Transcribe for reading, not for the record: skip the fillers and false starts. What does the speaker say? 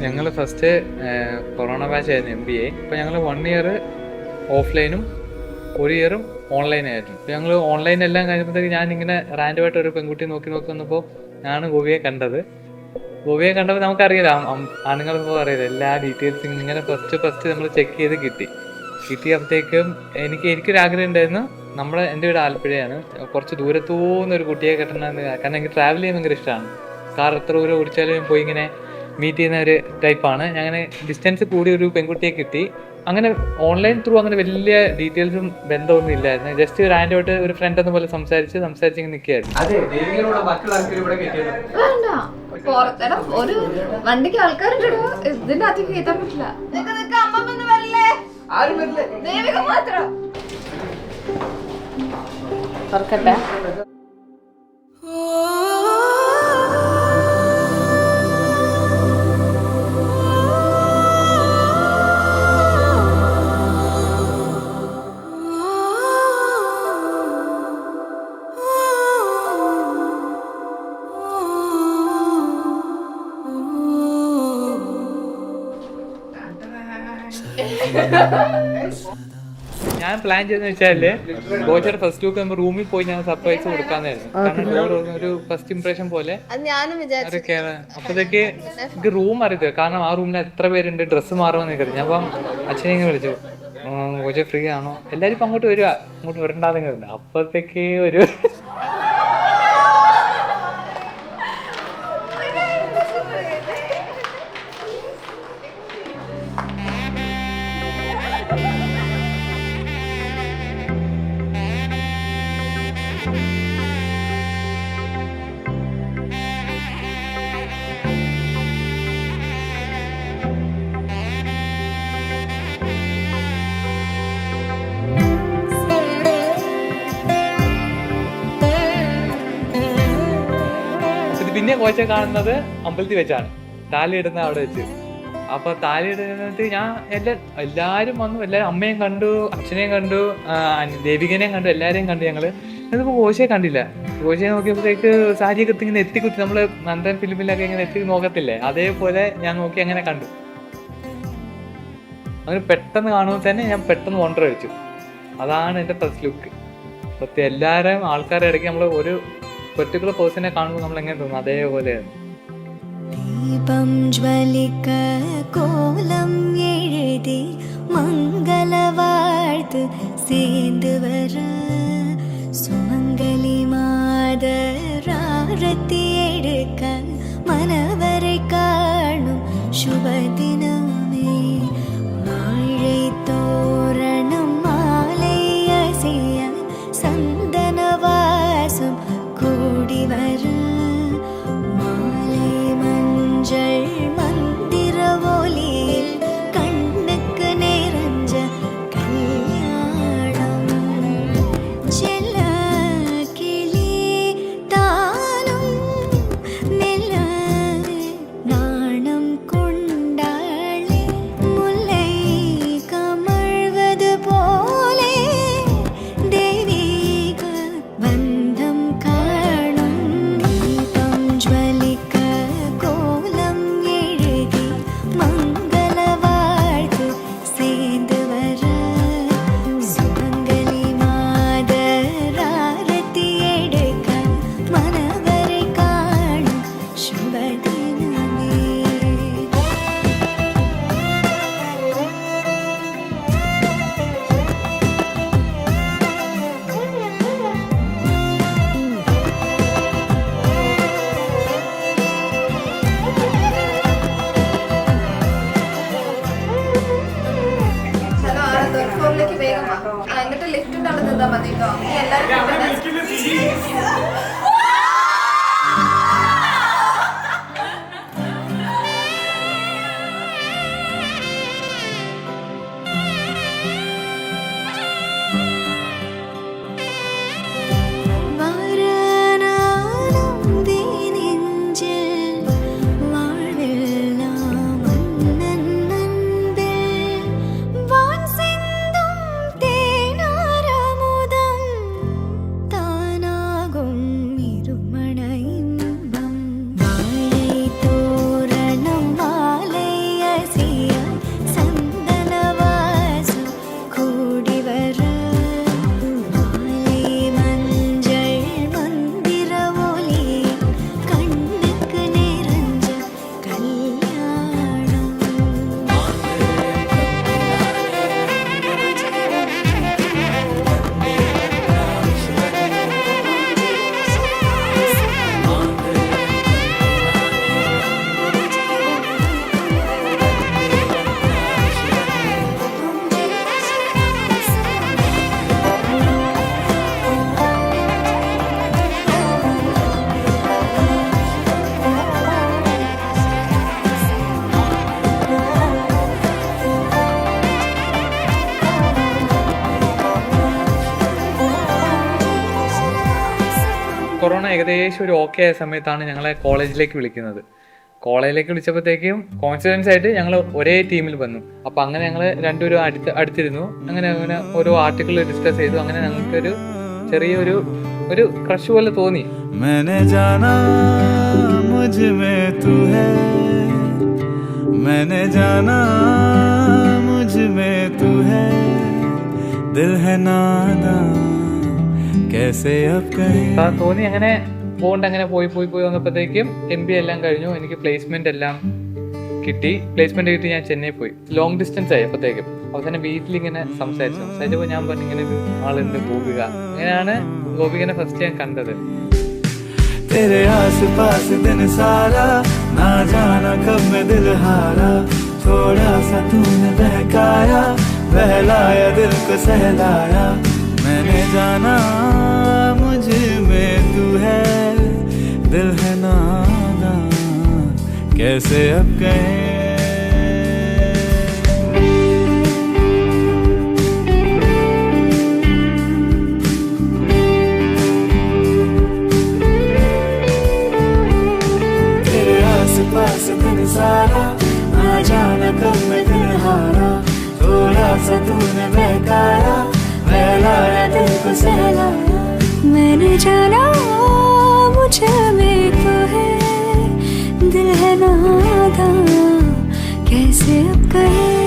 ഞങ്ങൾ first corona batch ആയിരുന്നു MBA. അപ്പോൾ ഞങ്ങൾ 1 ഇയർ ഓഫ്ലൈനും 1 ഇയറും ഓൺലൈനായിരുന്നു. അപ്പോൾ ഞങ്ങൾ ഓൺലൈൻ എല്ലാം കഴിഞ്ഞപ്പോഴത്തേക്ക് ഞാനിങ്ങനെ റാൻഡമായിട്ട് ഒരു പെൺകുട്ടി നോക്കി വന്നപ്പോൾ ഞാനാണ് ഗോപിയെ കണ്ടത്. ഗോപിയെ കണ്ടപ്പോൾ നമുക്കറിയില്ല, ആണുങ്ങളിപ്പോൾ അറിയില്ല എല്ലാ ഡീറ്റെയിൽസും ഇങ്ങനെ ഫസ്റ്റ് നമ്മൾ ചെക്ക് ചെയ്ത് കിട്ടിയപ്പോഴത്തേക്കും എനിക്കൊരാഗ്രഹം ഉണ്ടായിരുന്നു. എൻ്റെ വീട് ആലപ്പുഴയാണ്. കുറച്ച് ദൂരത്തൂന്നൊരു കുട്ടിയെ കെട്ടണമെന്ന്, കാരണം എനിക്ക് ട്രാവൽ ചെയ്യാൻ ഭയങ്കര ഇഷ്ടമാണ്. കാർ എത്ര ദൂരം ഓടിച്ചാലും പോയി ഇങ്ങനെ മീറ്റ് ചെയ്യുന്ന ഒരു ടൈപ്പാണ്. അങ്ങനെ ഡിസ്റ്റൻസ് കൂടി ഒരു പെൺകുട്ടിയെ കിട്ടി. അങ്ങനെ ഓൺലൈൻ ത്രൂ അങ്ങനെ വലിയ ഡീറ്റെയിൽസും ബന്ധമൊന്നും ഇല്ലായിരുന്നു. ജസ്റ്റ് റാൻഡമായിട്ട് ഒരു ഫ്രണ്ട് എന്ന പോലെ സംസാരിച്ച് നിൽക്കുകയായിരുന്നു. ഒരു വണ്ടിക്ക് ആൾക്കാരുണ്ടോ ഇതിന്റെ അകത്ത് കയറ്റാൻ പറ്റില്ല. മാത്രം തുറക്കട്ടെ. ഞാൻ പ്ലാൻ ചെയ്തെന്ന് വെച്ചാല് ഗോചർ ഫസ്റ്റ് ലുക്ക് നമ്മൾ റൂമിൽ പോയി ഞാൻ സർപ്രൈസ് കൊടുക്കാന്നായിരുന്നു. കാരണം ഒരു ഫസ്റ്റ് ഇംപ്രഷൻ പോലെ അപ്പോഴത്തേക്ക് എനിക്ക് റൂം അറിയത്തില്ല. കാരണം ആ റൂമിൽ എത്ര പേരുണ്ട്, ഡ്രസ്സ് മാറുമെന്ന് കരുതി. ഞാൻ അപ്പം അച്ഛനെ ഇങ്ങനെ വിളിച്ചു, ഗോചർ ഫ്രീ ആണോ, എല്ലാവരും ഇപ്പം അങ്ങോട്ട് വരിക, അങ്ങോട്ട് വരണ്ടാന്ന് കരുതി. അപ്പോഴത്തേക്ക് ഒരു പിന്നെ കോച്ച കാണുന്നത് അമ്പലത്തിൽ വെച്ചാണ്, താലി ഇടുന്ന അവിടെ വെച്ച്. അപ്പൊ താലി ഇടുന്നിട്ട് ഞാൻ എല്ലാരും വന്നു. എല്ലാരും അമ്മയും കണ്ടു, അച്ഛനെയും കണ്ടു, ദേവികനെയും കണ്ടു, എല്ലാരെയും കണ്ടു. ഞങ്ങള് എന്നിപ്പോ കോശയെ കണ്ടില്ല. കോശയെ നോക്കിയപ്പോഴത്തേക്ക് സാരിയൊക്കെ ഇങ്ങനെ എത്തിക്കുത്തി, നമ്മള് നന്ദൻ ഫിലിമിലൊക്കെ ഇങ്ങനെ എത്തി നോക്കത്തില്ലേ, അതേപോലെ ഞാൻ നോക്കി അങ്ങനെ കണ്ടു. അങ്ങനെ പെട്ടെന്ന് കാണുമ്പോൾ തന്നെ ഞാൻ പെട്ടെന്ന് വണ്ടർ അടിച്ചു. അതാണ് എൻ്റെ ഫസ്റ്റ് ലുക്ക്. സത്യം, എല്ലാവരും ആൾക്കാരുടെ ഇടയ്ക്ക് നമ്മൾ ഒരു പെർട്ടിക്കുലർ പേഴ്സണെ കാണുമ്പോൾ നമ്മൾ എങ്ങനെ തോന്നും, അതേപോലെയാണ്. ദീപം ജ്വലിക്ക കോലം എഴുതി മംഗളവാഴ്ത്ത് சேர்ந்து வர சுமங்கலி மாதராரத்தி எடுக்க மனவரை காணும் சுபதினமே வாழை தோரணம் மாலை அசைய சந்தன வாசம் கூடி வர மாலை மஞ்சள் மந்திர ஒலியில் கண்ணுக்கு நிறைஞ்ச கல்யாணம் செல்ல கிளி தானும் மெல்ல நாணம் கொண்டாளே முல்லை கமழ்வது போலே தெய்வீக பந்தம் காணும் தீபம் ஜ்வலிக்க கோலம் எழுதி மங்கள வாழ்த்து சேர்ந்து வர சுமங்கலி மாதராரத்தி எடுக்க மனவரை காணும் சுபதினமே. ഹലോ, തേർഡ് ഫ്ലോറിലേക്ക് വേഗം വാ. എന്നിട്ട് ലിഫ്റ്റിന്റെ അവിടെ നിന്നാ മതി കേട്ടോ. എല്ലാവരും வாரணாலும் தேனெஞ்சில் வாழ்வெல்லாம் அண்ணன் அன்பில் வான் சிந்தும் தேனாரமுதம் தானாகும் കൊറോണ ഏകദേശം ഒരു ഓക്കെ ആയ സമയത്താണ് ഞങ്ങളെ കോളേജിലേക്ക് വിളിക്കുന്നത്. കോളേജിലേക്ക് വിളിച്ചപ്പോഴത്തേക്കും കോൺഫിഡൻസ് ആയിട്ട് ഞങ്ങൾ ഒരേ ടീമിൽ വന്നു. അപ്പം അങ്ങനെ ഞങ്ങൾ രണ്ടുപേരും അടുത്തിരുന്നു. അങ്ങനെ ഓരോ ആർട്ടിക്കിൾ ഡിസ്കസ് ചെയ്തു. അങ്ങനെ ഞങ്ങൾക്കൊരു ചെറിയൊരു ക്രഷ് പോലെ തോന്നി. मैंने जाना मुझ में तू है, मैंने जाना मुझ में तू है, दिल है नादान कैसे अब कहे. തോന്നി. അങ്ങനെ പോകണ്ട അങ്ങനെ പോയി വന്നപ്പോഴത്തേക്കും MBA എല്ലാം കഴിഞ്ഞു. എനിക്ക് പ്ലേസ്മെന്റ് എല്ലാം കിട്ടി. ഞാൻ ചെന്നൈ പോയി. ലോങ് ഡിസ്റ്റൻസ് ആയി. അപ്പോഴത്തേക്കും അവസാനം വീട്ടിലിങ്ങനെ സംസാരിച്ചപ്പോൾ ഞാൻ പറഞ്ഞു ഇങ്ങനെ ഒരു ആളുണ്ട് ഗോപിക. അങ്ങനെയാണ് ഗോപികനെ ഫസ്റ്റ് ഞാൻ കണ്ടത്. तेरे आस पास दिन सारा ना जाना कब मैं दिल हारा, थोड़ा सा तूने बहकाया, बहलाया दिल को सहलाया. मैंने जाना मुझ में तू है, दिल है नादान कैसे अब कहे. पास दिन सारा ना जाना कब मैं दिल हारा, थोड़ा सा तूने बहकाया, बहलाया दिल को सहलाया. मैंने जाना मुझ में तो है, दिल है नादान कैसे अब कहे.